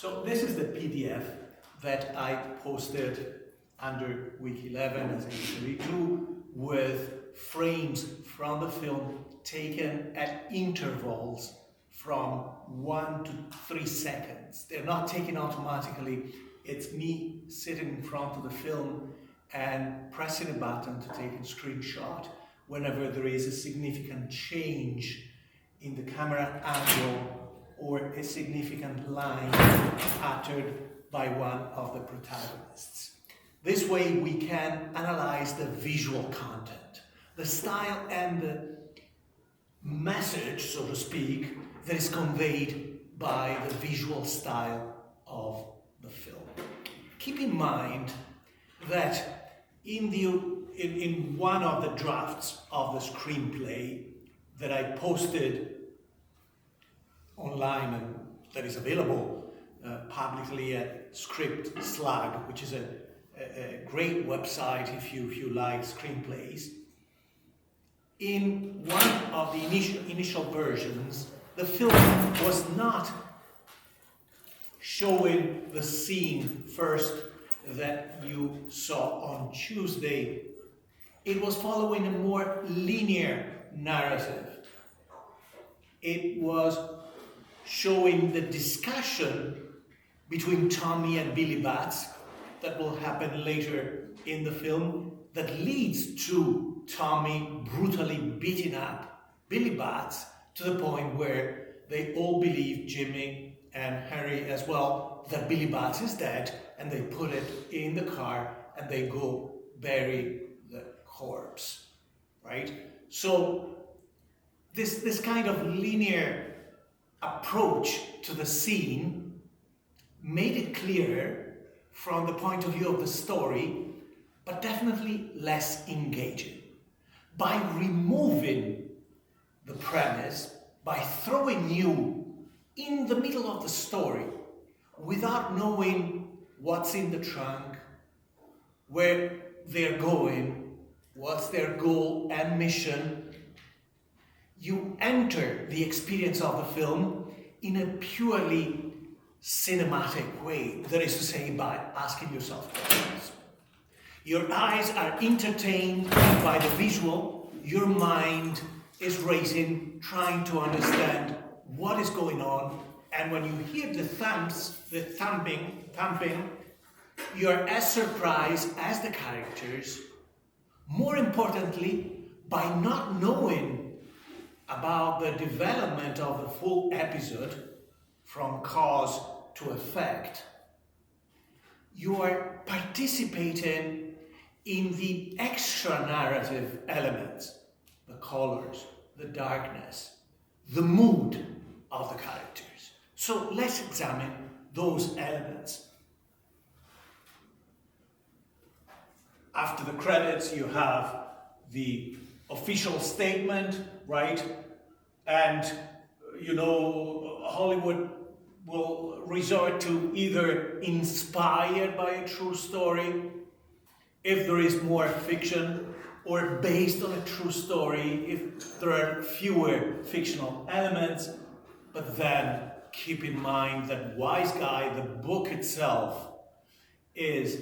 So this is the PDF that I posted under week 11, as I usually do, with frames from the film taken at intervals from 1 to 3 seconds. They're not taken automatically. It's me sitting in front of the film and pressing a button to take a screenshot whenever there is a significant change in the camera angle or a significant line uttered by one of the protagonists. This way we can analyze the visual content, the style and the message, so to speak, that is conveyed by the visual style of the film. Keep in mind that in one of the drafts of the screenplay that I posted online and that is available publicly at Script Slug, which is a great website if you like screenplays. In one of the initial versions, the film was not showing the scene first that you saw on Tuesday. It was following a more linear narrative. It was showing the discussion between Tommy and Billy Batts that will happen later in the film that leads to Tommy brutally beating up Billy Batts to the point where they all believe, Jimmy and Harry as well, that Billy Batts is dead, and they put it in the car and they go bury the corpse, right? So this kind of linear approach to the scene made it clearer from the point of view of the story, but definitely less engaging. By removing the premise, by throwing you in the middle of the story without knowing what's in the trunk, where they're going, what's their goal and mission, you enter the experience of the film in a purely cinematic way, that is to say, by asking yourself questions. Your eyes are entertained by the visual, your mind is racing, trying to understand what is going on, and when you hear the thumps, the thumping, you're as surprised as the characters, more importantly, by not knowing about the development of the full episode from cause to effect. You are participating in the extra narrative elements, the colors, the darkness, the mood of the characters. So let's examine those elements. After the credits, you have the official statement, right? And, you know, Hollywood will resort to either inspired by a true story, if there is more fiction, or based on a true story, if there are fewer fictional elements. But then keep in mind that Wise Guy, the book itself, is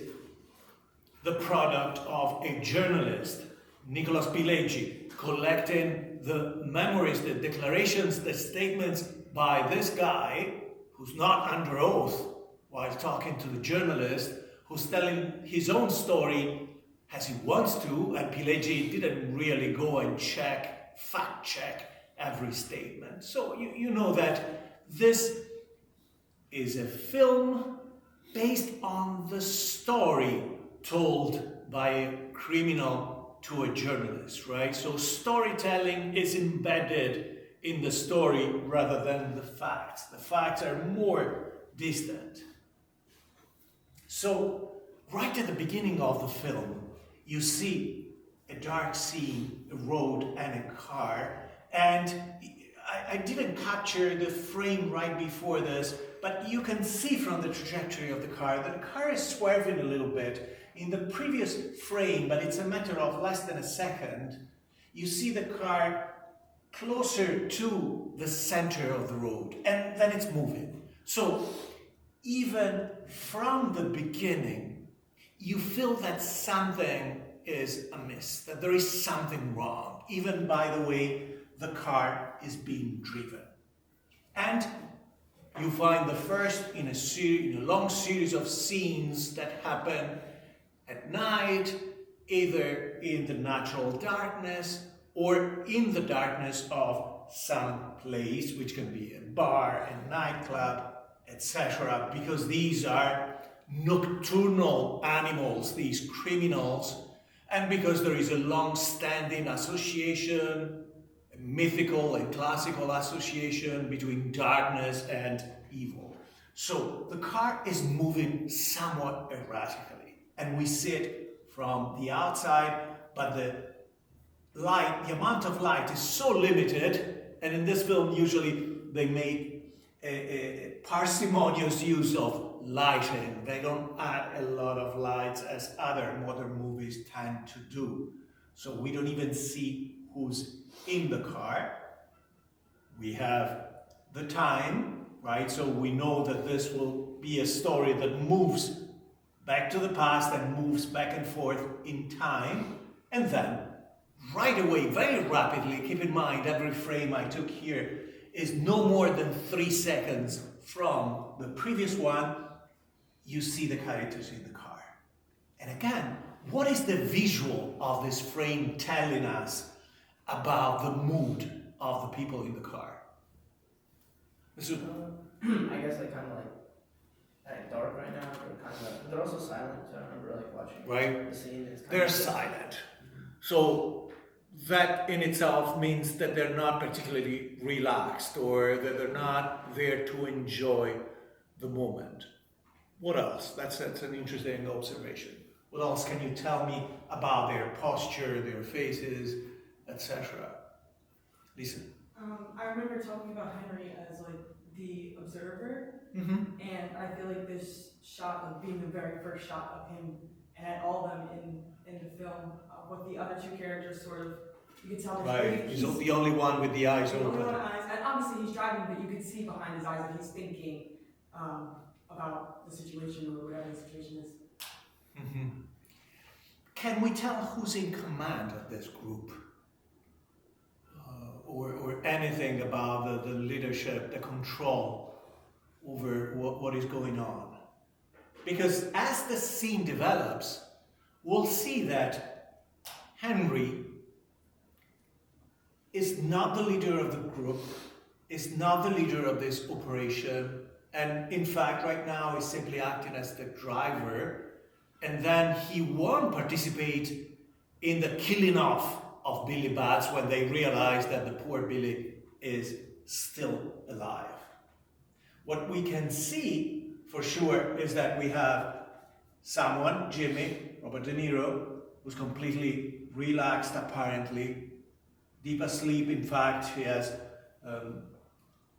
the product of a journalist, Nicholas Pileggi, collecting the memories, the declarations, the statements by this guy who's not under oath while talking to the journalist, who's telling his own story as he wants to, and Pileggi didn't really go and fact check every statement. So you know that this is a film based on the story told by a criminal to a journalist, right? So storytelling is embedded in the story rather than the facts. The facts are more distant. So right at the beginning of the film, you see a dark scene, a road and a car, and I didn't capture the frame right before this, but you can see from the trajectory of the car that the car is swerving a little bit. In the previous frame, but it's a matter of less than a second, you see the car closer to the center of the road, and then it's moving. So even from the beginning, you feel that something is amiss, that there is something wrong, even by the way the car is being driven. And you find the first in a long series of scenes that happen at night, either in the natural darkness or in the darkness of some place, which can be a bar, a nightclub, etc., because these are nocturnal animals, these criminals, and because there is a long-standing association, a mythical and classical association between darkness and evil. So the car is moving somewhat erratically, and we see it from the outside, but the amount of light is so limited, and in this film usually they make a parsimonious use of lighting. They don't add a lot of lights as other modern movies tend to do. So we don't even see who's in the car. We have the time, right? So we know that this will be a story that moves back to the past and moves back and forth in time. And then, right away, very rapidly, keep in mind every frame I took here is no more than 3 seconds from the previous one, you see the characters in the car. And again, what is the visual of this frame telling us about the mood of the people in the car? I guess like kind of like dark right now, or kind of, they're also silent, so I remember like watching the scene. They're silent. So that in itself means that they're not particularly relaxed, or that they're not there to enjoy the moment. What else? That's an interesting observation. What else can you tell me about their posture, their faces, etc.? Lisa. I remember talking about Henry as like the observer, and I feel like this shot of being the very first shot of him and all of them in the film, with the other two characters sort of, you can tell he's the only one with the eyes open. open. And obviously he's driving, but you can see behind his eyes that he's thinking about the situation or whatever the situation is. Can we tell who's in command of this group? Or anything about the leadership, the control over what is going on? Because as the scene develops, we'll see that Henry is not the leader of the group, is not the leader of this operation, and in fact right now is simply acting as the driver, and then he won't participate in the killing off of Billy Bats when they realize that the poor Billy is still alive. What we can see for sure is that we have someone, Jimmy, Robert De Niro, who's completely relaxed apparently, deep asleep. In fact, he has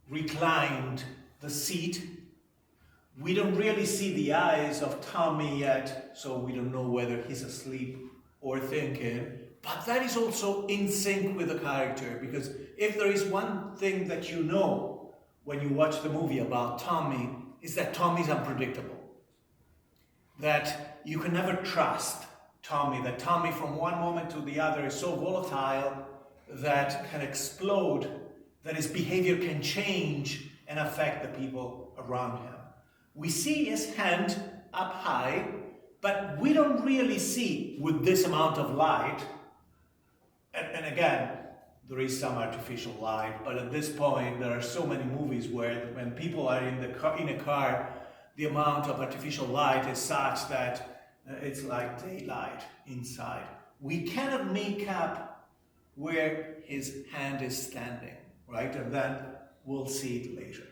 reclined the seat. We don't really see the eyes of Tommy yet, so we don't know whether he's asleep or thinking. But that is also in sync with the character, because if there is one thing that you know when you watch the movie about Tommy, is that Tommy is unpredictable. That you can never trust Tommy, that Tommy from one moment to the other is so volatile that can explode, that his behavior can change and affect the people around him. We see his hand up high, but we don't really see with this amount of light. And again, there is some artificial light, but at this point, there are so many movies where when people are in a car, the amount of artificial light is such that it's like daylight inside. We cannot make up where his hand is standing, right? And then we'll see it later.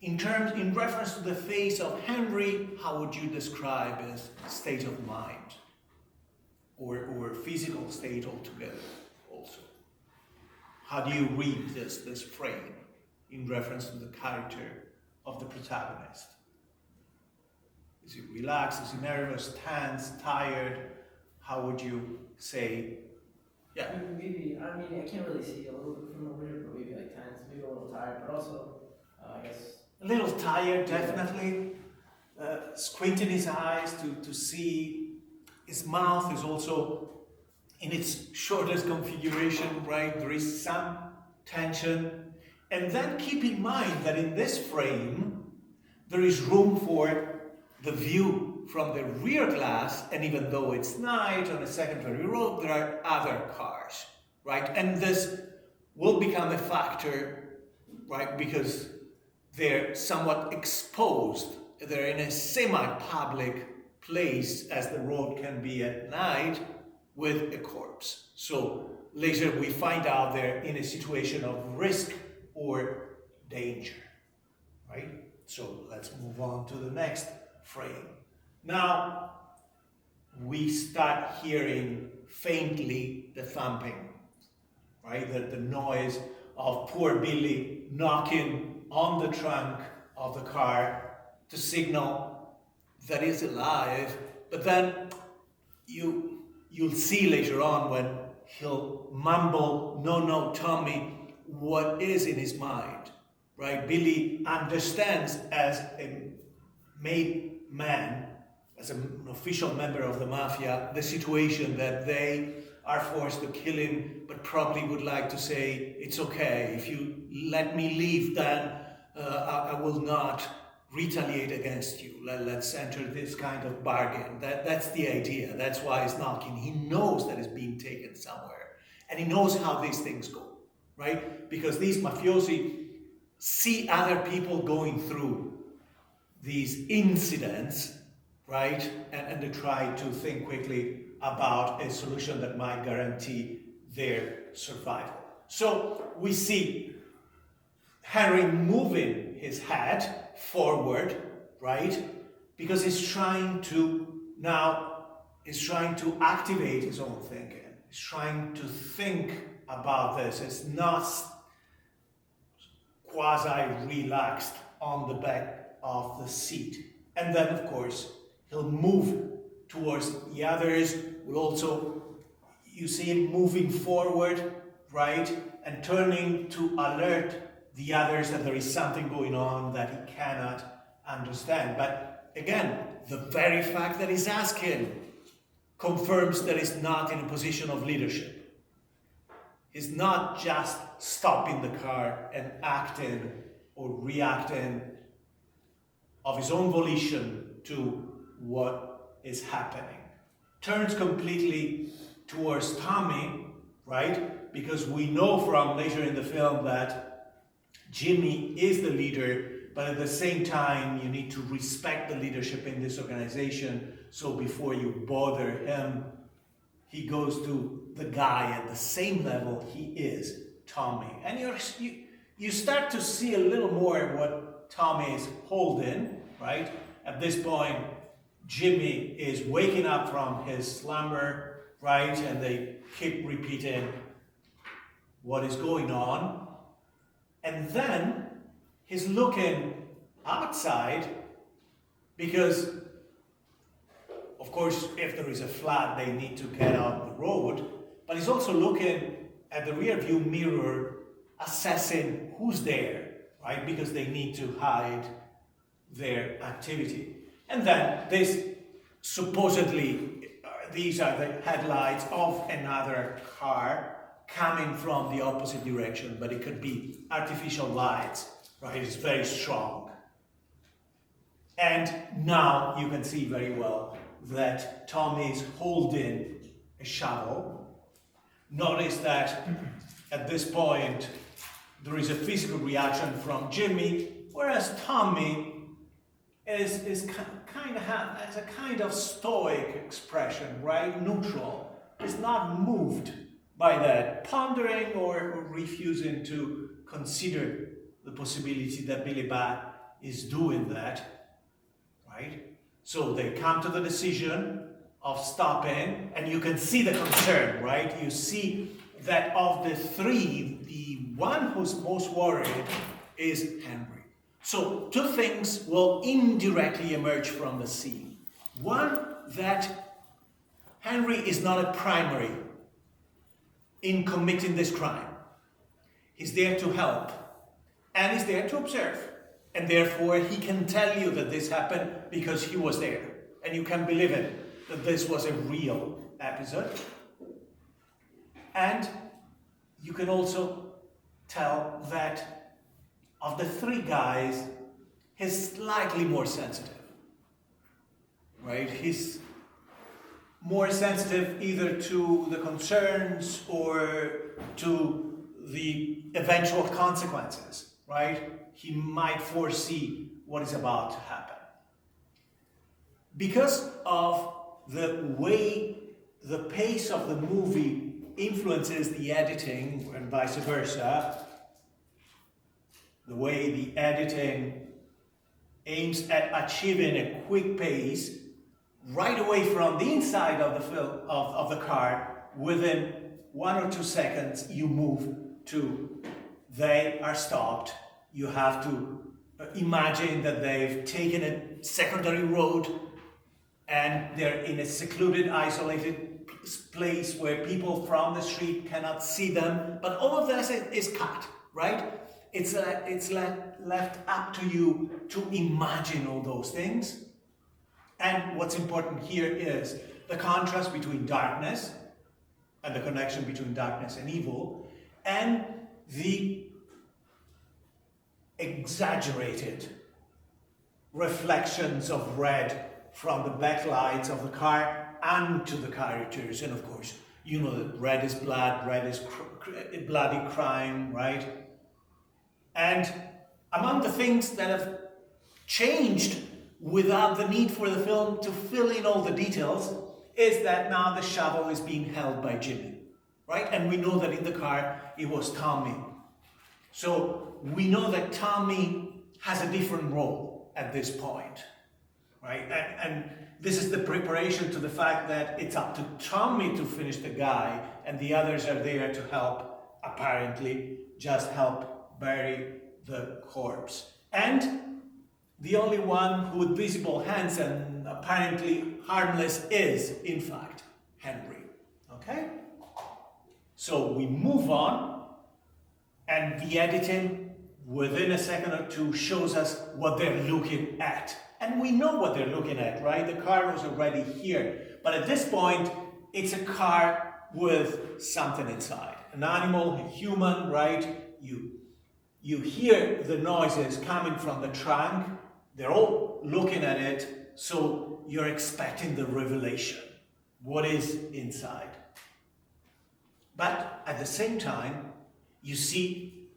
In reference to the face of Henry, how would you describe his state of mind? Or physical state altogether also? How do you read this frame in reference to the character of the protagonist? Is he relaxed? Is he nervous, tense, tired? How would you say? Yeah. Maybe, I can't really see a little bit from over here, but maybe like tense, maybe a little tired, but also, I guess. A little tired, definitely. squinting his eyes to see. His mouth is also in its shortest configuration, right? There is some tension. And then keep in mind that in this frame, there is room for the view from the rear glass, and even though it's night on a secondary road, there are other cars, right? And this will become a factor, right? Because they're somewhat exposed. They're in a semi-public place, as the road can be at night, with a corpse. So later we find out they're in a situation of risk or danger, right? So let's move on to the next frame. Now we start hearing faintly the thumping, right? The noise of poor Billy knocking on the trunk of the car to signal that he's alive. But then you'll see later on when he'll mumble, "No, Tommy," what is in his mind, right? Billy understands as a made man, as an official member of the mafia, the situation that they are forced to kill him, but probably would like to say, "It's okay, if you let me leave, then I will not retaliate against you. Let's enter this kind of bargain." That's the idea. That's why he's knocking. He knows that it's being taken somewhere. And he knows how these things go, right? Because these mafiosi see other people going through these incidents, right? And they try to think quickly about a solution that might guarantee their survival. So we see Henry moving his head forward, right? Because he's trying to activate his own thinking. He's trying to think about this. It's not quasi-relaxed on the back of the seat. And then, of course, he'll move towards the others. You see him moving forward, right? And turning to alert the others that there is something going on that he cannot understand. But again, the very fact that he's asking confirms that he's not in a position of leadership. He's not just stopping the car and acting or reacting of his own volition to what is happening. Turns completely towards Tommy, right? Because we know from later in the film that Jimmy is the leader, but at the same time, you need to respect the leadership in this organization. So before you bother him, he goes to the guy at the same level he is, Tommy. And you start to see a little more what Tommy is holding, right? At this point, Jimmy is waking up from his slumber, right? And they keep repeating what is going on. And then he's looking outside because, of course, if there is a flood, they need to get out the road. But he's also looking at the rear view mirror, assessing who's there, right? Because they need to hide their activity. And then these are the headlights of another car coming from the opposite direction, but it could be artificial lights, right? It's very strong. And now you can see very well that Tommy is holding a shovel. Notice that at this point there is a physical reaction from Jimmy, whereas Tommy has a kind of stoic expression, right? Neutral. Is not moved by that, pondering or refusing to consider the possibility that Billy Bat is doing that, right? So they come to the decision of stopping, and you can see the concern, right? You see that of the three, the one who's most worried is Henry. So two things will indirectly emerge from the scene. One, that Henry is not a primary in committing this crime. He's there to help, and he's there to observe. And therefore, he can tell you that this happened because he was there. And you can believe it, that this was a real episode. And you can also tell that of the three guys, he's slightly more sensitive. Right? He's more sensitive either to the concerns or to the eventual consequences, right? He might foresee what is about to happen. Because of the way the pace of the movie influences the editing and vice versa, the way the editing aims at achieving a quick pace right away from the inside of the film of the car, within 1 or 2 seconds you move to they are stopped. You have to imagine that they've taken a secondary road and they're in a secluded, isolated place where people from the street cannot see them. But all of this is cut, right? It's left up to you to imagine all those things. And what's important here is the contrast between darkness and the connection between darkness and evil, and the exaggerated reflections of red from the backlights of the car onto the characters. And of course, you know that red is blood, red is bloody crime, right? And among the things that have changed without the need for the film to fill in all the details is that now the shovel is being held by Jimmy, right? And we know that in the car it was Tommy. So we know that Tommy has a different role at this point, right? And this is the preparation to the fact that it's up to Tommy to finish the guy and the others are there to help, apparently, just help bury the corpse. And the only one who with visible hands and apparently harmless is, in fact, Henry. Okay? So we move on, and the editing within a second or two shows us what they're looking at. And we know what they're looking at, right? The car was already here. But at this point, it's a car with something inside. An animal, a human, right? You hear the noises coming from the trunk. They're all looking at it, so you're expecting the revelation. What is inside? But at the same time, you see,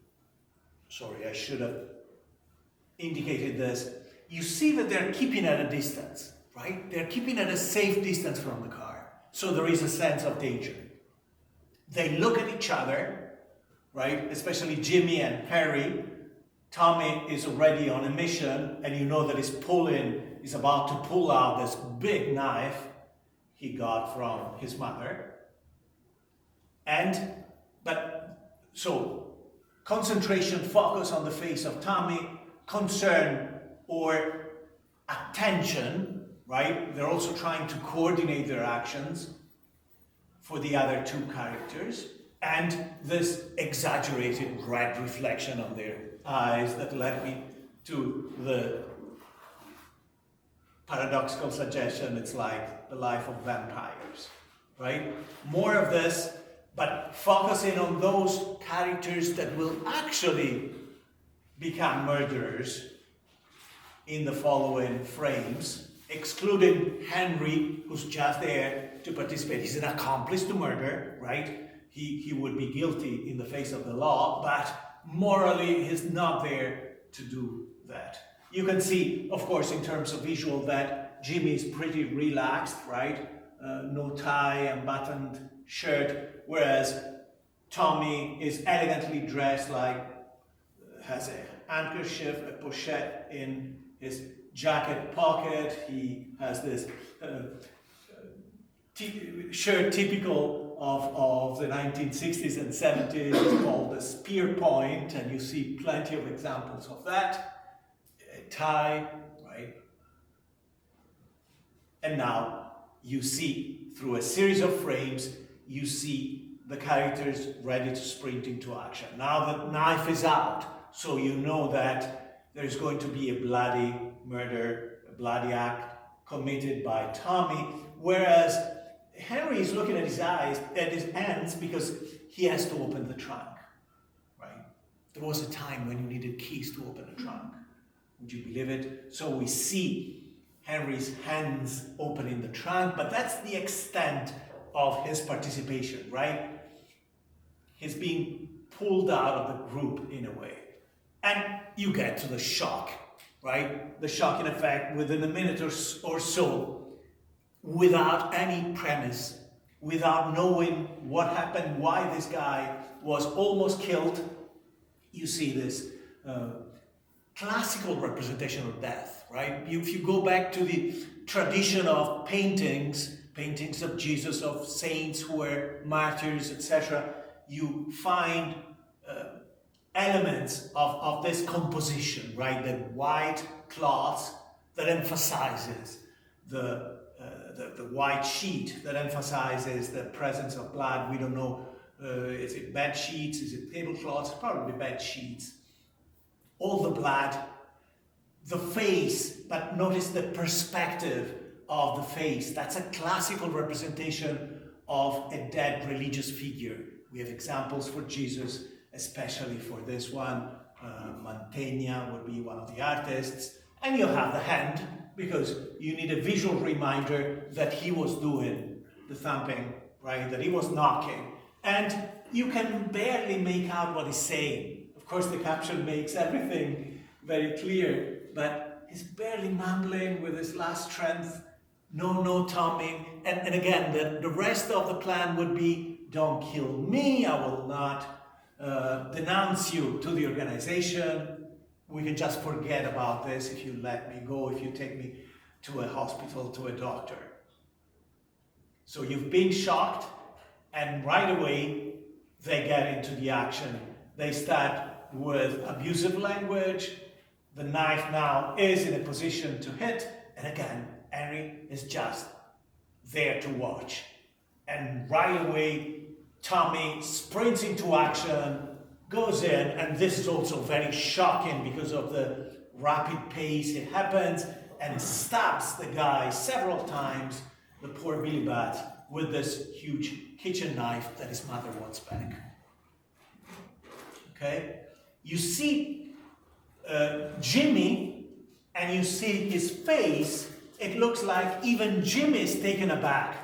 sorry, I should have indicated this. You see that they're keeping at a distance, right? They're keeping at a safe distance from the car. So there is a sense of danger. They look at each other, right? Especially Jimmy and Harry. Tommy is already on a mission, and you know that he's about to pull out this big knife he got from his mother. So concentration, focus on the face of Tommy, concern or attention, right? They're also trying to coordinate their actions for the other two characters, and this exaggerated red reflection on their eyes that led me to the paradoxical suggestion it's like the life of vampires, right? More of this, but focusing on those characters that will actually become murderers in the following frames, excluding Henry, who's just there to participate. He's an accomplice to murder, right? He would be guilty in the face of the law, but morally he's not there to do that. You can see, of course, in terms of visual, that Jimmy is pretty relaxed, right? No tie and buttoned shirt, whereas Tommy is elegantly dressed, like has a handkerchief, a pochette in his jacket pocket. He has this shirt typical of the 1960s and 70s. It's called the spear point, and you see plenty of examples of that. A tie, right? And now you see, through a series of frames, you see the characters ready to sprint into action. Now the knife is out, so you know that there's going to be a bloody murder, a bloody act committed by Tommy, whereas Henry is looking at his hands because he has to open the trunk, right? There was a time when you needed keys to open a trunk. Would you believe it? So we see Henry's hands opening the trunk, but that's the extent of his participation, right? He's being pulled out of the group in a way. And you get to the shock, right? The shock in effect within a minute or so, without any premise, without knowing what happened, why this guy was almost killed. You see this classical representation of death, right? If you go back to the tradition of paintings of Jesus, of saints who were martyrs, etc., you find elements of this composition, right? The white cloth that emphasizes the white sheet that emphasizes the presence of blood. We don't know, is it bed sheets, is it tablecloths? Probably bed sheets. All the blood, the face, but notice the perspective of the face. That's a classical representation of a dead religious figure. We have examples for Jesus, especially for this one. Mantegna would be one of the artists. And you have the hand, because you need a visual reminder that he was doing the thumping, right? That he was knocking. And you can barely make out what he's saying. Of course, the caption makes everything very clear, but he's barely mumbling with his last strength. No, Tommy. And again, the rest of the plan would be, don't kill me, I will not denounce you to the organization. We can just forget about this if you let me go, if you take me to a hospital, to a doctor. So you've been shocked, and right away they get into the action. They start with abusive language. The knife now is in a position to hit, and again, Henry is just there to watch. And right away, Tommy sprints into action, goes in, and this is also very shocking because of the rapid pace it happens, and stabs the guy several times, the poor Billy Bat, with this huge kitchen knife that his mother wants back. Okay? You see Jimmy, and you see his face. It looks like even Jimmy is taken aback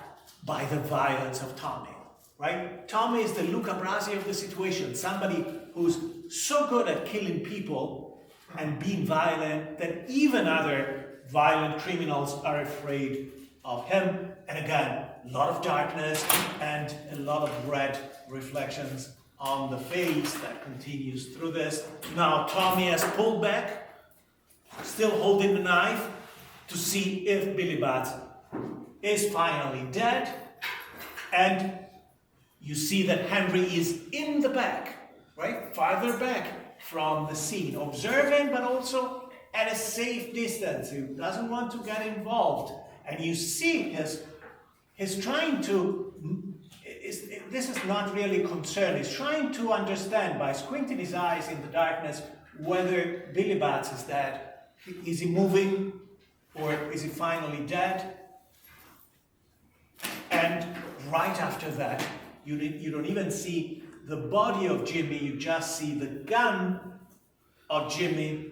by the violence of Tommy. Right? Tommy is the Luca Brasi of the situation, somebody who's so good at killing people and being violent that even other violent criminals are afraid of him. And again, a lot of darkness and a lot of red reflections on the face that continues through this. Now Tommy has pulled back, still holding the knife, to see if Billy Bat is finally dead. And you see that Henry is in the back, right? Farther back from the scene, observing, but also at a safe distance. He doesn't want to get involved. And you see he's trying to, this is not really concerned. He's trying to understand by squinting his eyes in the darkness whether Billy Bats is dead. Is he moving, or is he finally dead? And right after that, you don't even see the body of Jimmy, you just see the gun of Jimmy,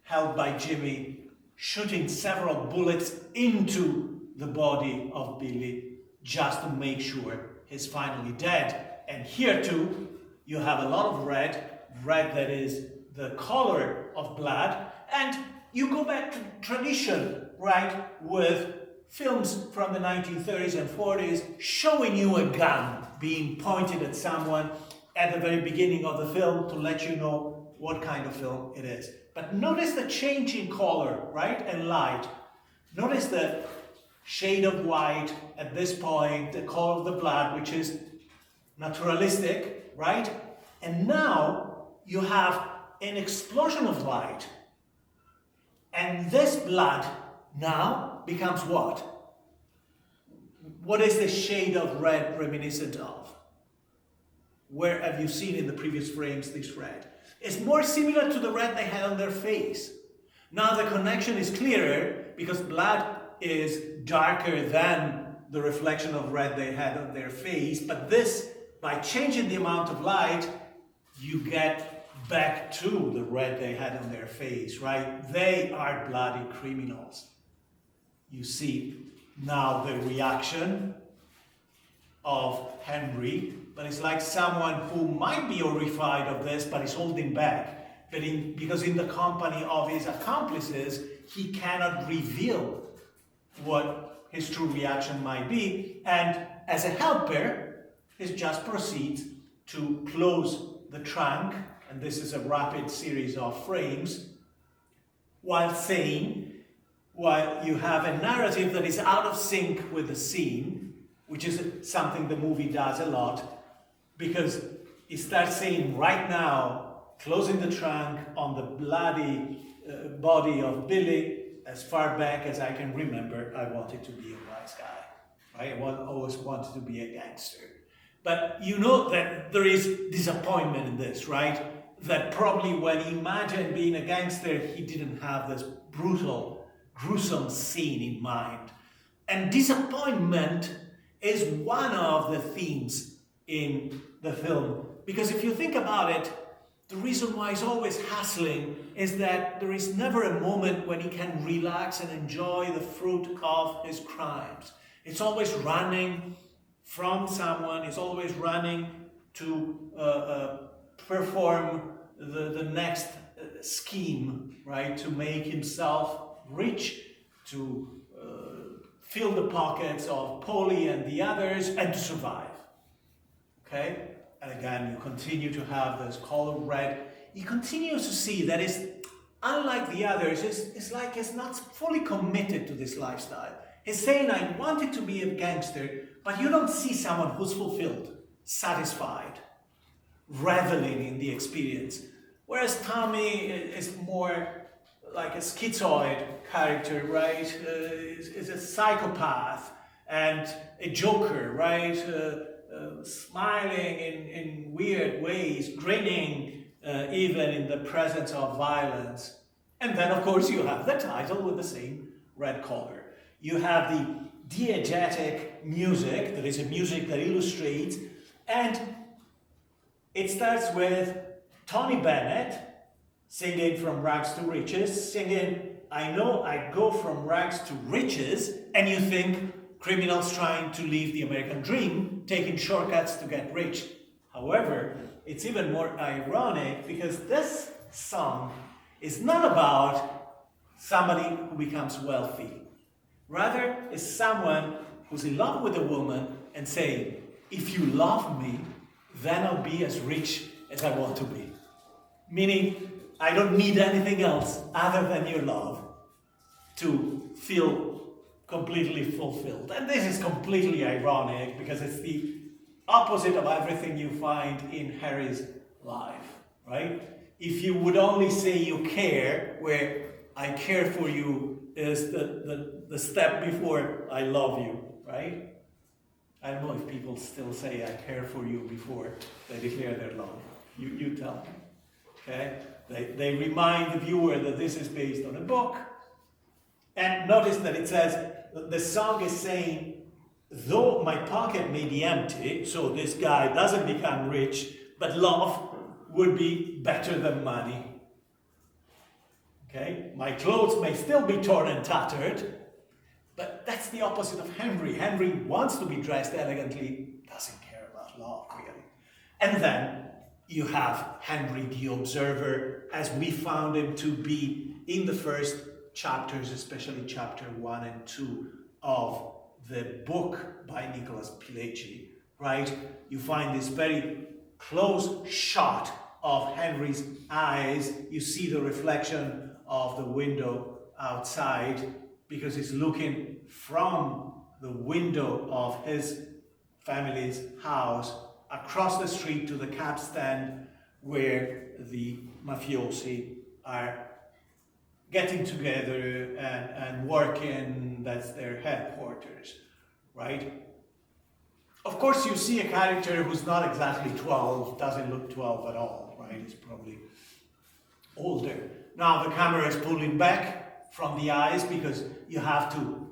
held by Jimmy, shooting several bullets into the body of Billy, just to make sure he's finally dead. And here too, you have a lot of red that is the color of blood, and you go back to tradition, right, with films from the 1930s and 40s showing you a gun being pointed at someone at the very beginning of the film to let you know what kind of film it is. But notice the change in color, right, and light. Notice the shade of white at this point, the color of the blood, which is naturalistic, right? And now you have an explosion of light. And this blood now becomes what? What is the shade of red reminiscent of? Where have you seen in the previous frames this red? is more similar to the red they had on their face. Now the connection is clearer because blood is darker than the reflection of red they had on their face, but this, by changing the amount of light, you get back to the red they had on their face, right? They are bloody criminals. You see now the reaction of Henry, but it's like someone who might be horrified of this, but is holding back. Because in the company of his accomplices, he cannot reveal what his true reaction might be, and as a helper, he just proceeds to close the trunk, and this is a rapid series of frames, while you have a narrative that is out of sync with the scene, which is something the movie does a lot, because it starts saying right now, closing the trunk on the bloody body of Billy. As far back as I can remember, I wanted to be a wise guy. Right? I always wanted to be a gangster. But you know that there is disappointment in this, right? That probably when he imagined being a gangster, he didn't have this brutal, gruesome scene in mind. And disappointment is one of the themes in the film. Because if you think about it, the reason why he's always hustling is that there is never a moment when he can relax and enjoy the fruit of his crimes. It's always running from someone, it's always running to perform the next scheme, right? To make himself rich, to fill the pockets of Polly and the others, and to survive. Okay? And again, you continue to have this color red. He continues to see that it's unlike the others. It's like he's not fully committed to this lifestyle. He's saying, I wanted to be a gangster, but you don't see someone who's fulfilled, satisfied, reveling in the experience. Whereas Tommy is more like a schizoid character, right? Is a psychopath and a joker, right? Smiling in weird ways, grinning even in the presence of violence. And then, of course, you have the title with the same red color. You have the diegetic music, that is a music that illustrates, and it starts with Tony Bennett singing From Rags to Riches, singing, I know I go from rags to riches, and you think, criminals trying to live the American dream, taking shortcuts to get rich. However, it's even more ironic because this song is not about somebody who becomes wealthy. Rather, it's someone who's in love with a woman and saying, if you love me, then I'll be as rich as I want to be. Meaning, I don't need anything else other than your love to feel completely fulfilled. And this is completely ironic because it's the opposite of everything you find in Harry's life, right? If you would only say you care, where I care for you is the step before I love you, right? I don't know if people still say I care for you before they declare their love. You tell me, okay? They remind the viewer that this is based on a book. And notice that it says, the song is saying, though my pocket may be empty, so this guy doesn't become rich, but love would be better than money. Okay? My clothes may still be torn and tattered, but that's the opposite of Henry. Henry wants to be dressed elegantly, doesn't care about love, really. And then you have Henry the Observer, as we found him to be in the first chapters, especially chapter 1 and 2 of the book by Nicholas Pileggi, right? You find this very close shot of Henry's eyes. You see the reflection of the window outside because he's looking from the window of his family's house across the street to the cab stand where the mafiosi are getting together and working. That's their headquarters, right? Of course, you see a character who's not exactly 12, doesn't look 12 at all, right? He's probably older. Now the camera is pulling back from the eyes because you have to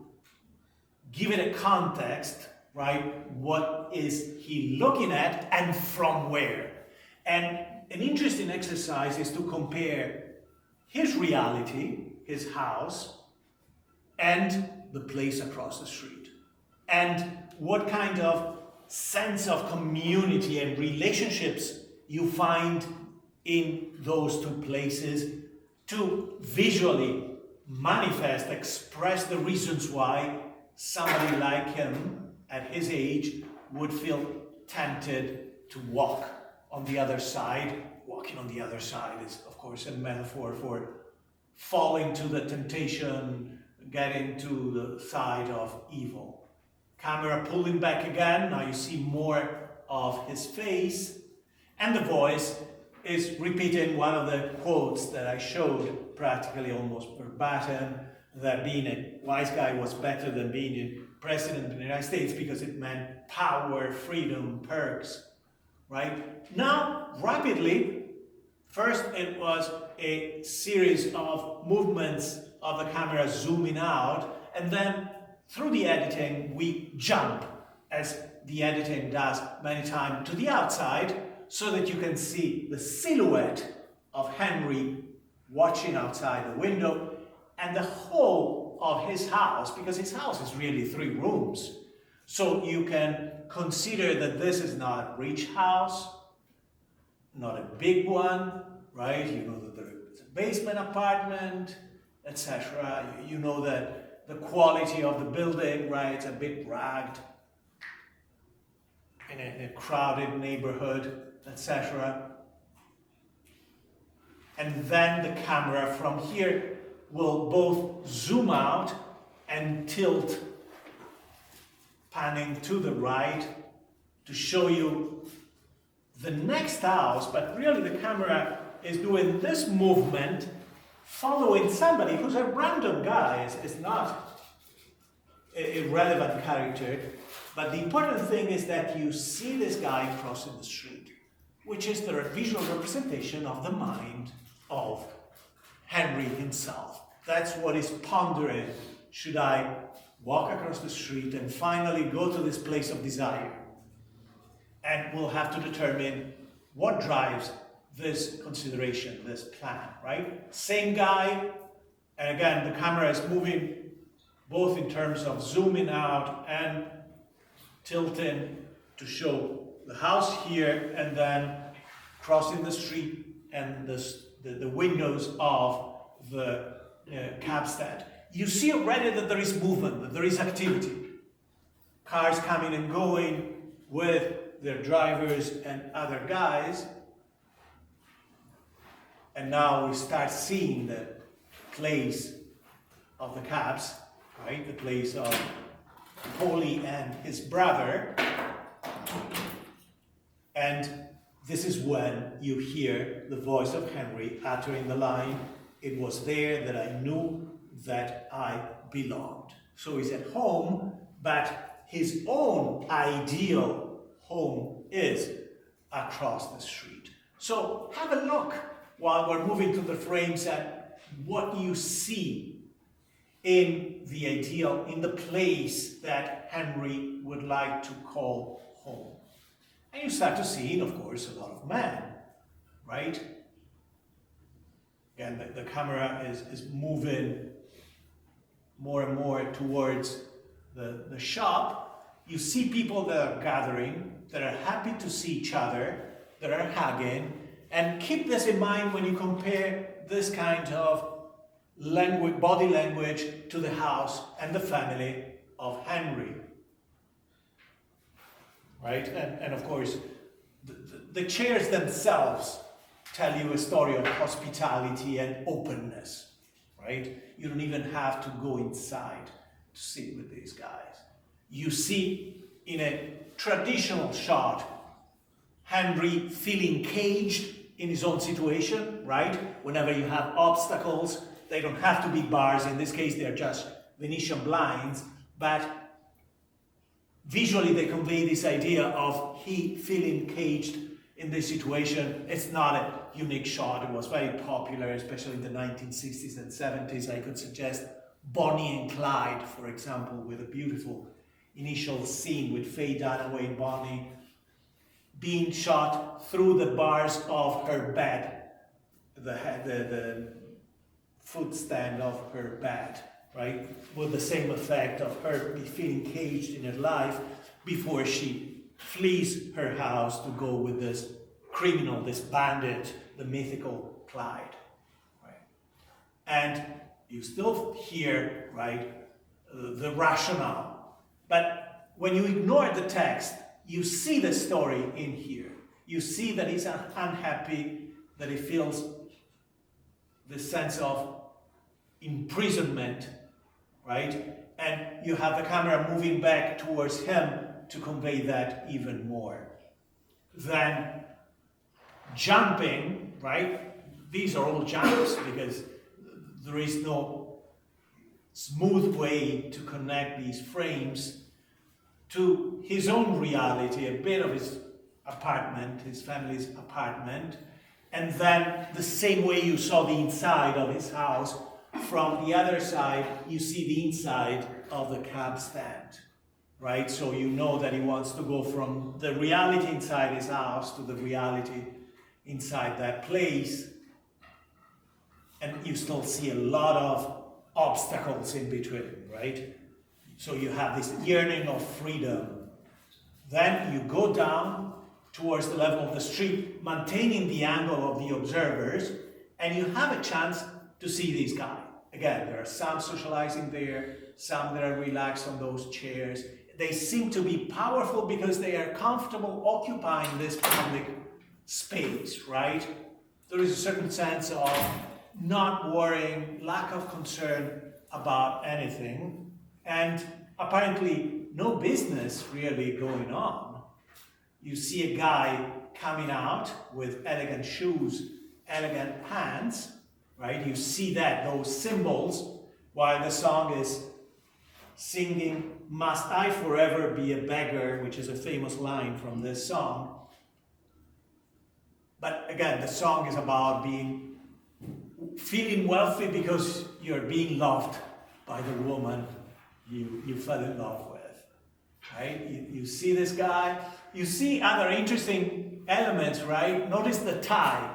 give it a context, right? What is he looking at and from where? And an interesting exercise is to compare his reality, his house, and the place across the street. And what kind of sense of community and relationships you find in those two places to visually manifest, express the reasons why somebody like him at his age would feel tempted to walk on the other side. Walking on the other side is, of course, a metaphor for falling to the temptation, getting to the side of evil. Camera pulling back again, now you see more of his face, and the voice is repeating one of the quotes that I showed practically almost verbatim, that being a wise guy was better than being a president of the United States because it meant power, freedom, perks, right? Now, rapidly, first it was a series of movements of the camera zooming out, and then through the editing, we jump, as the editing does many times, to the outside, so that you can see the silhouette of Henry watching outside the window, and the whole of his house, because his house is really 3 rooms. So you can consider that this is not a rich house, not a big one, right? You know that there's a basement apartment, etc. You know that the quality of the building, right, it's a bit ragged in a crowded neighborhood, etc. And then the camera from here will both zoom out and tilt, panning to the right to show you the next house, but really the camera is doing this movement following somebody who's a random guy, is not a relevant character, but the important thing is that you see this guy crossing the street, which is the visual representation of the mind of Henry himself. That's what he's pondering. Should I walk across the street and finally go to this place of desire? And we'll have to determine what drives this consideration, this plan, right? Same guy, and again, the camera is moving both in terms of zooming out and tilting to show the house here, and then crossing the street and the windows of the cab stand. You see already that there is movement, that there is activity. Cars coming and going with their drivers and other guys. And now we start seeing the place of the cabs, right? The place of Polly and his brother. And this is when you hear the voice of Henry uttering the line, "It was there that I knew that I belonged." So he's at home, but his own ideal home is across the street. So have a look while we're moving to the frames at what you see in the ideal, in the place that Henry would like to call home. And you start to see, of course, a lot of men, right? Again, the camera is moving more and more towards the shop. You see people that are gathering, that are happy to see each other, that are hugging, and keep this in mind when you compare this kind of language, body language to the house and the family of Henry. Right? And of course, the chairs themselves tell you a story of hospitality and openness. Right? You don't even have to go inside to sit with these guys. You see in a traditional shot, Henry feeling caged in his own situation, right? Whenever you have obstacles, they don't have to be bars. In this case, they're just Venetian blinds, but visually they convey this idea of he feeling caged in this situation. It's not a unique shot. It was very popular, especially in the 1960s and 70s. I could suggest Bonnie and Clyde, for example, with a beautiful initial scene with Faye Dunaway, Bonnie, being shot through the bars of her bed, the footstand of her bed, right? With the same effect of her feeling caged in her life before she flees her house to go with this criminal, this bandit, the mythical Clyde, right? And you still hear, right, the rationale. But when you ignore the text, you see the story in here. You see that he's unhappy, that he feels the sense of imprisonment, right? And you have the camera moving back towards him to convey that even more. Then jumping, right? These are all jumps because there is no smooth way to connect these frames to his own reality, a bit of his apartment, his family's apartment, and then the same way you saw the inside of his house, from the other side, you see the inside of the cab stand, right? So you know that he wants to go from the reality inside his house to the reality inside that place, and you still see a lot of obstacles in between, right? So you have this yearning of freedom. Then you go down towards the level of the street, maintaining the angle of the observers, and you have a chance to see these guys. Again, there are some socializing there, some that are relaxed on those chairs. They seem to be powerful because they are comfortable occupying this public space, right? There is a certain sense of not worrying, lack of concern about anything, and apparently no business really going on. You see a guy coming out with elegant shoes, elegant pants, right? You see that, those symbols, while the song is singing, "Must I forever be a beggar," which is a famous line from this song. But again, the song is about feeling wealthy because you're being loved by the woman you fell in love with, right? You see this guy. You see other interesting elements, right? Notice the tie.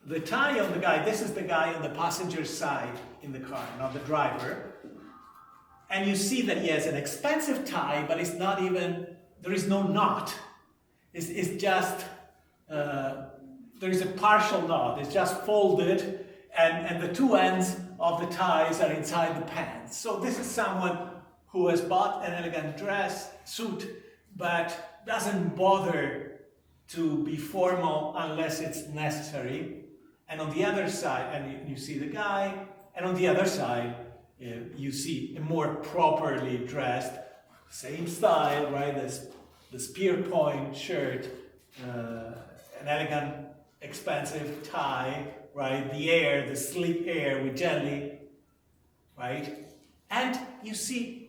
The tie on the guy. This is the guy on the passenger side in the car, not the driver. And you see that he has an expensive tie, but it's not even, there is no knot. It's just, there is a partial knot. It's just folded, and the two ends of the ties are inside the pants. So this is someone who has bought an elegant suit, but doesn't bother to be formal unless it's necessary. And on the other side, and you see the guy, and on the other side, you see a more properly dressed, same style, right? This Pierpoint shirt, an elegant, expensive tie, right? The sleek air with jelly, right? And you see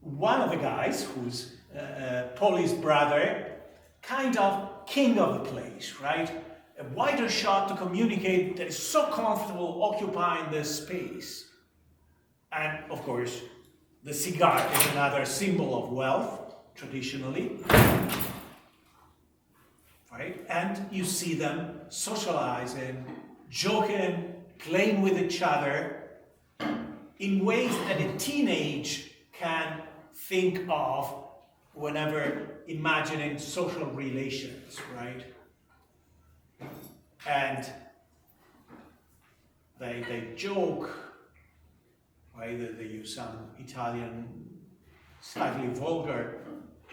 one of the guys, who's Polly's brother, kind of king of the place, right? A wider shot to communicate that is so comfortable occupying this space. And of course, the cigar is another symbol of wealth, traditionally, right? And you see them socializing, joking, playing with each other in ways that a teenage can think of whenever imagining social relations, right? And they joke, right? They use some Italian, slightly vulgar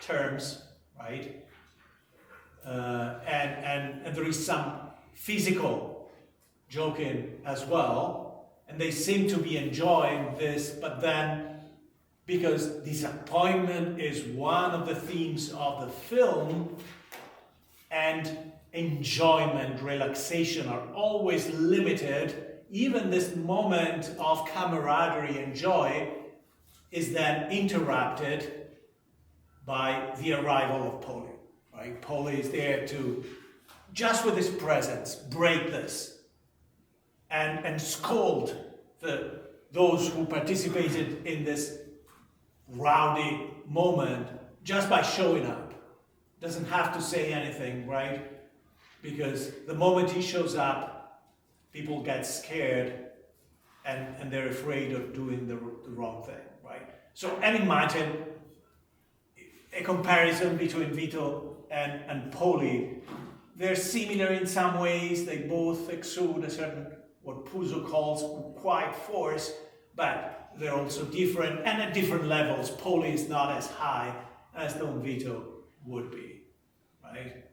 terms, right? And there is some physical joking as well, and they seem to be enjoying this, but then because disappointment is one of the themes of the film, and enjoyment, relaxation are always limited, even this moment of camaraderie and joy is then interrupted by the arrival of Polly. right? Paulie is there to, just with his presence, break this and scold those who participated in this rowdy moment just by showing up. Doesn't have to say anything, right? Because the moment he shows up, people get scared and they're afraid of doing the wrong thing, right? So, and imagine a comparison between Vito and Paulie. They're similar in some ways. They both exude a certain, what Puzo calls quiet force, but they're also different, and at different levels. Paulie is not as high as Don Vito would be, right?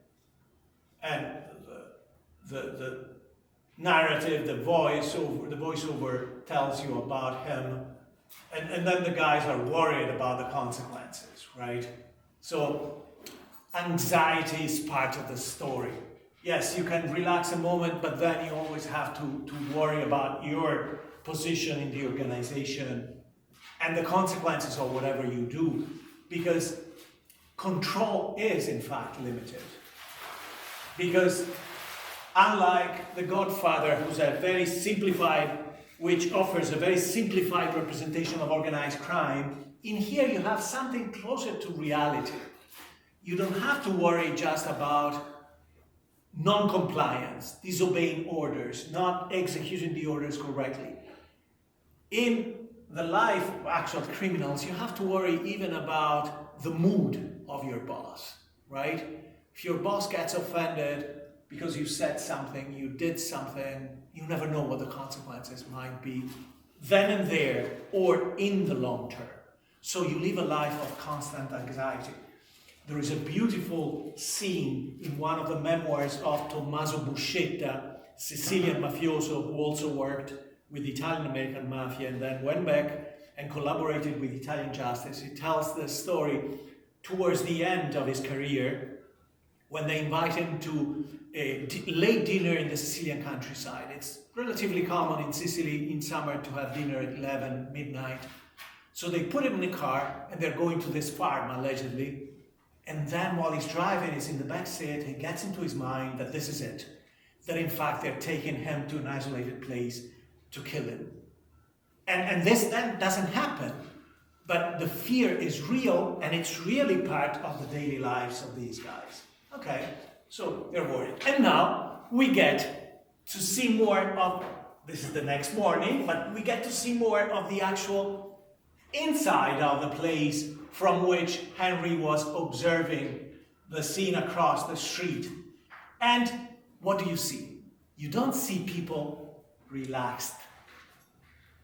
And the narrative, the voiceover tells you about him, and then the guys are worried about the consequences, right? So anxiety is part of the story. Yes, you can relax a moment, but then you always have to worry about your position in the organization and the consequences of whatever you do, because control is in fact limited. Because unlike The Godfather, who's a very simplified, which offers a very simplified representation of organized crime, in here you have something closer to reality. You don't have to worry just about non-compliance, disobeying orders, not executing the orders correctly. In the life of actual criminals, you have to worry even about the mood of your boss, right? If your boss gets offended because you said something, you did something, you never know what the consequences might be then and there or in the long term. So you live a life of constant anxiety. There is a beautiful scene in one of the memoirs of Tommaso Buscetta, Sicilian mafioso who also worked with the Italian-American mafia and then went back and collaborated with Italian justice. He tells the story towards the end of his career when they invite him to a late dinner in the Sicilian countryside. It's relatively common in Sicily in summer to have dinner at 11, midnight. So they put him in a car and they're going to this farm, allegedly. And then while he's driving, he's in the back seat, he gets into his mind that this is it. That in fact they're taking him to an isolated place to kill him. And this then doesn't happen. But the fear is real, and it's really part of the daily lives of these guys. Okay, so they're worried. And now we get to see more of, this is the next morning, but we get to see more of the actual inside of the place from which Henry was observing the scene across the street. And what do you see? You don't see people relaxed,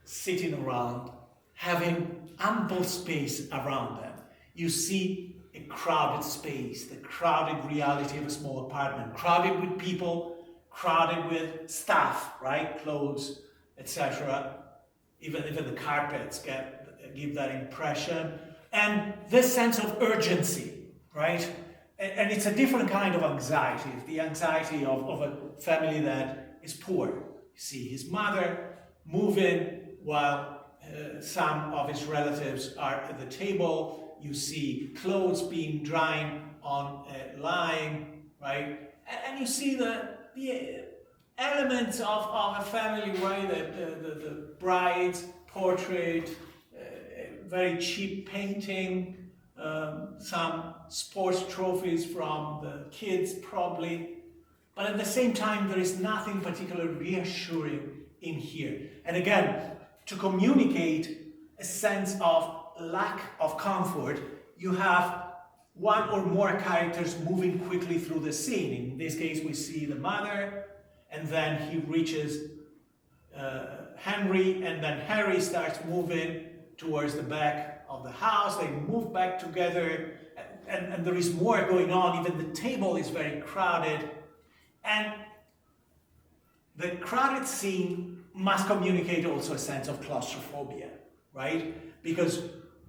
sitting around, having ample space around them. You see a crowded space, the crowded reality of a small apartment, crowded with people, crowded with stuff, right? Clothes, etc. Even the carpets give that impression. And this sense of urgency, right? And it's a different kind of anxiety. It's the anxiety of a family that is poor. You see his mother move in while some of his relatives are at the table. You see clothes being dried on a line, right? And you see the elements of a family, right? The bride's portrait, very cheap painting, some sports trophies from the kids probably, but at the same time there is nothing particularly reassuring in here. And again, to communicate a sense of lack of comfort, you have one or more characters moving quickly through the scene. In this case we see the mother, and then he reaches Henry, and then Harry starts moving towards the back of the house. They move back together, and there is more going on. Even the table is very crowded. And the crowded scene must communicate also a sense of claustrophobia, right? Because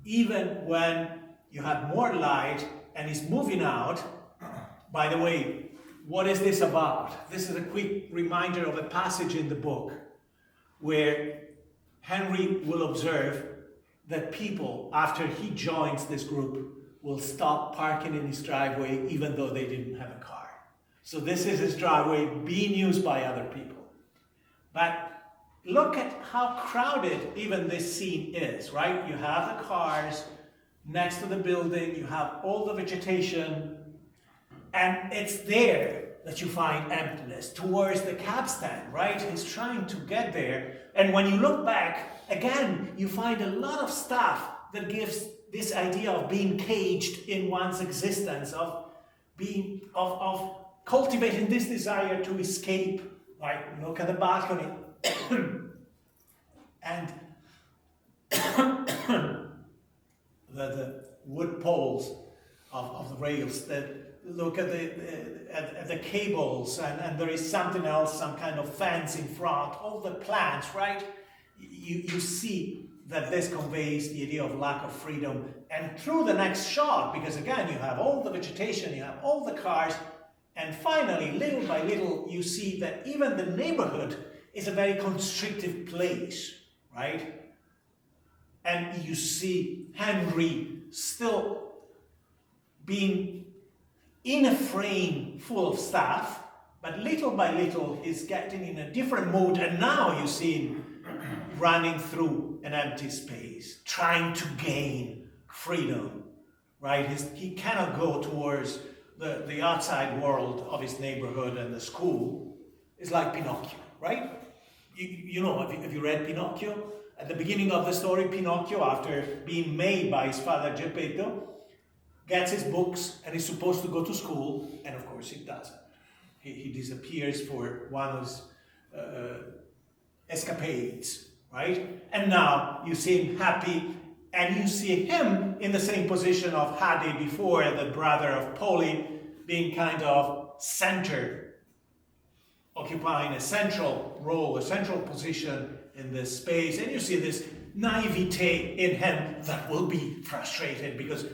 even when you have more light and it's moving out, by the way, what is this about? This is a quick reminder of a passage in the book where Henry will observe that people, after he joins this group will stop parking in his driveway even though they didn't have a car. So this is his driveway being used by other people. But look at how crowded even this scene is, right? You have the cars next to the building, you have all the vegetation, and it's there that you find emptiness, towards the cab stand, right? He's trying to get there, and when you look back, again, you find a lot of stuff that gives this idea of being caged in one's existence, of being, of cultivating this desire to escape, right? Look at the balcony, and the wood poles of the rails, that look at the cables, and there is something else, some kind of fence in front, all the plants, right? You see that this conveys the idea of lack of freedom. And through the next shot, because again, you have all the vegetation, you have all the cars, and finally, little by little, you see that even the neighborhood is a very constrictive place, right? And you see Henry still being in a frame full of stuff, but little by little he's getting in a different mood, and now you see him running through an empty space, trying to gain freedom, right? He cannot go towards the outside world of his neighborhood and the school. It's like Pinocchio, right? You know, have you read Pinocchio? At the beginning of the story, Pinocchio, after being made by his father Geppetto, gets his books and is supposed to go to school, and of course he doesn't. He disappears for one of his escapades, right? And now you see him happy, and you see him in the same position of Hade before, the brother of Polly, being kind of center, occupying a central role, a central position in this space. And you see this naivete in him that will be frustrated, because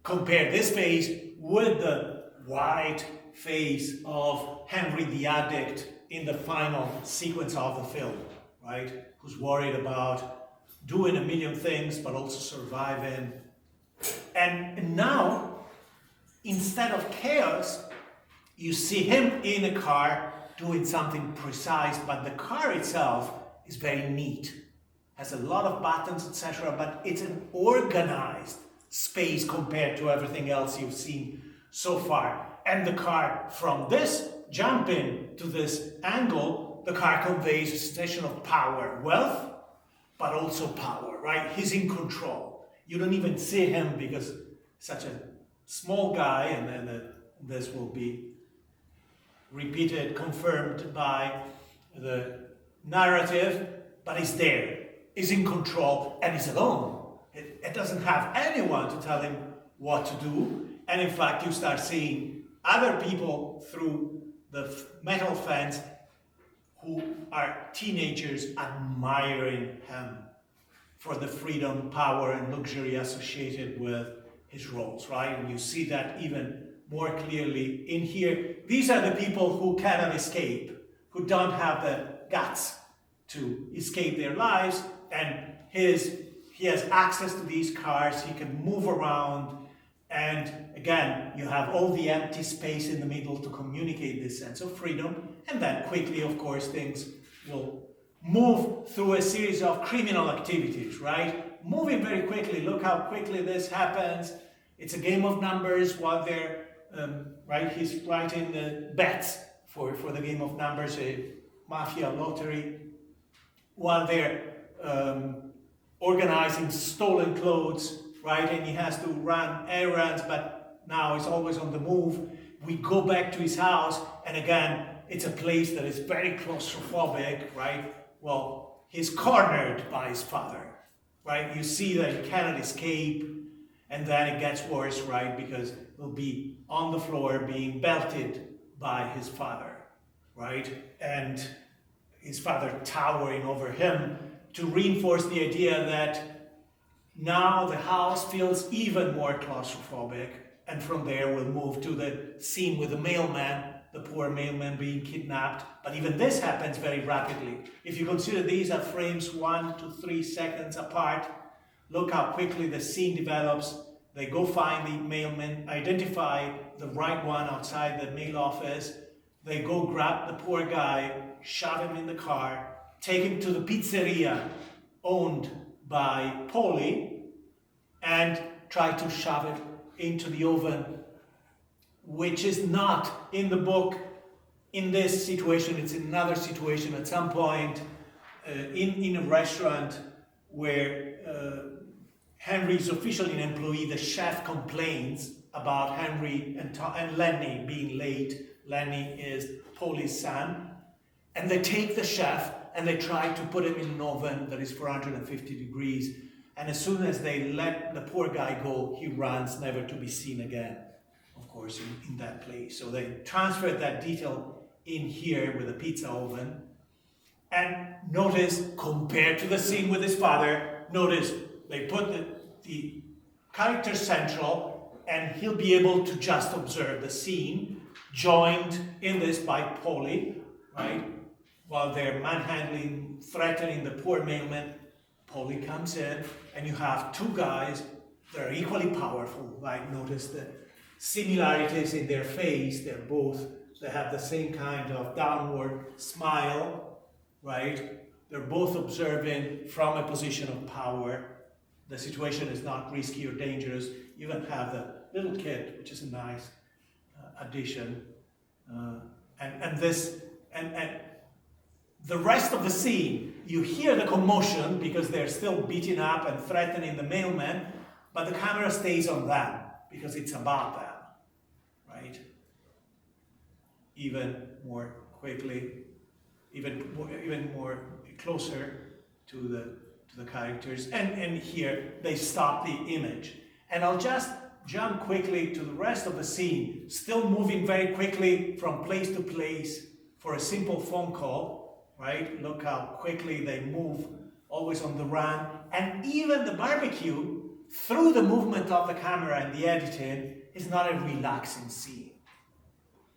compare this face with the white face of Henry the Addict in the final sequence of the film, right? Who's worried about doing a million things, but also surviving. And now, instead of chaos, you see him in a car doing something precise, but the car itself is very neat, has a lot of buttons, etc., but it's an organized space compared to everything else you've seen so far. And the car, from this jumping to this angle, the car conveys a sensation of power, wealth, but also power, right? He's in control. You don't even see him because such a small guy, and then this will be repeated, confirmed by the narrative, but he's there, he's in control, and he's alone. It doesn't have anyone to tell him what to do, and in fact you start seeing other people through the metal fence who are teenagers admiring him for the freedom, power, and luxury associated with his roles, right? And you see that even more clearly in here. These are the people who cannot escape, who don't have the guts to escape their lives, and he has access to these cars, he can move around, and again, you have all the empty space in the middle to communicate this sense of freedom, and then quickly, of course, things will move through a series of criminal activities, right? Moving very quickly, look how quickly this happens. It's a game of numbers while they're, right, he's writing the bets for the game of numbers, a mafia lottery, while they're organizing stolen clothes, right? And he has to run errands, but now he's always on the move. We go back to his house, and again, it's a place that is very claustrophobic, right? Well, he's cornered by his father, right? You see that he cannot escape, and then it gets worse, right? Because he'll be on the floor being belted by his father, right? And his father towering over him to reinforce the idea that now the house feels even more claustrophobic. And from there we'll move to the scene with the mailman, the poor mailman being kidnapped. But even this happens very rapidly. If you consider these are frames 1 to 3 seconds apart, look how quickly the scene develops. They go find the mailman, identify the right one outside the mail office. They go grab the poor guy, shove him in the car, take him to the pizzeria owned by Polly, and try to shove it into the oven, which is not in the book. In this situation, it's another situation at some point in a restaurant where Henry is officially an employee. The chef complains about Henry and Lenny being late. Lenny is Polly's son. And they take the chef and they try to put him in an oven that is 450 degrees. And as soon as they let the poor guy go, he runs, never to be seen again, of course, in that place. So they transferred that detail in here with the pizza oven. And notice, compared to the scene with his father, notice they put the character central, and he'll be able to just observe the scene, joined in this by Polly, right? While they're manhandling, threatening the poor mailman, Polly comes in, and you have two guys that are equally powerful. Like, notice the similarities in their face. They have the same kind of downward smile, right? They're both observing from a position of power. The situation is not risky or dangerous. You even have the little kid, which is a nice addition. And the rest of the scene, you hear the commotion because they're still beating up and threatening the mailman, but the camera stays on them because it's about them, right? Even more quickly, even more closer to the characters, and here they stop the image. And I'll just jump quickly to the rest of the scene, still moving very quickly from place to place for a simple phone call, right? Look how quickly they move, always on the run. And even the barbecue, through the movement of the camera and the editing, is not a relaxing scene.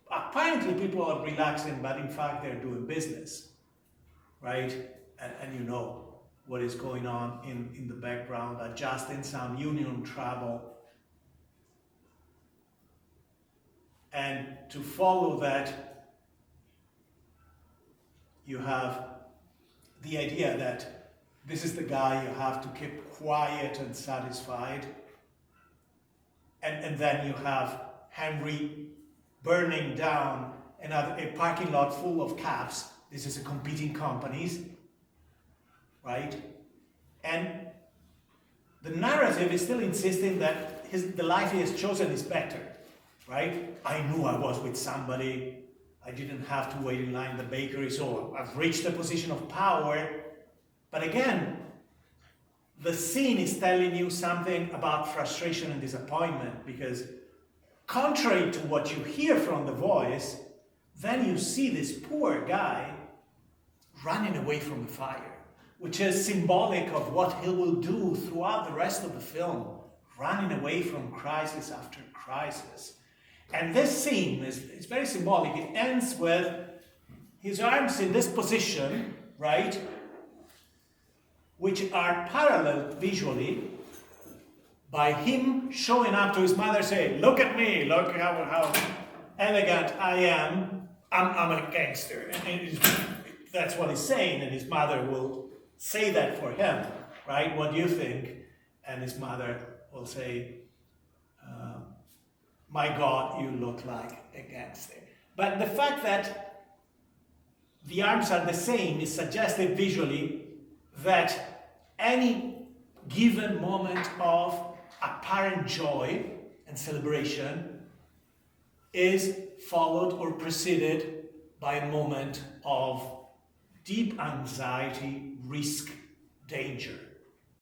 Apparently people are relaxing, but in fact they're doing business, right? And you know what is going on in the background, adjusting some union trouble. And to follow that, you have the idea that this is the guy you have to keep quiet and satisfied. And then you have Henry burning down a parking lot full of cabs. This is a competing companies, right? And the narrative is still insisting that the life he has chosen is better, right? I knew I was with somebody. I didn't have to wait in line in the bakery, so I've reached a position of power. But again, the scene is telling you something about frustration and disappointment, because contrary to what you hear from the voice, then you see this poor guy running away from the fire, which is symbolic of what he will do throughout the rest of the film, running away from crisis after crisis. And this scene is very symbolic. It ends with his arms in this position, right, which are paralleled visually by him showing up to his mother saying, look at me, look how elegant I am, I'm a gangster. And that's what he's saying, and his mother will say that for him, right? What do you think? And his mother will say, my God, you look like a gangster. But the fact that the arms are the same is suggestive visually that any given moment of apparent joy and celebration is followed or preceded by a moment of deep anxiety, risk, danger.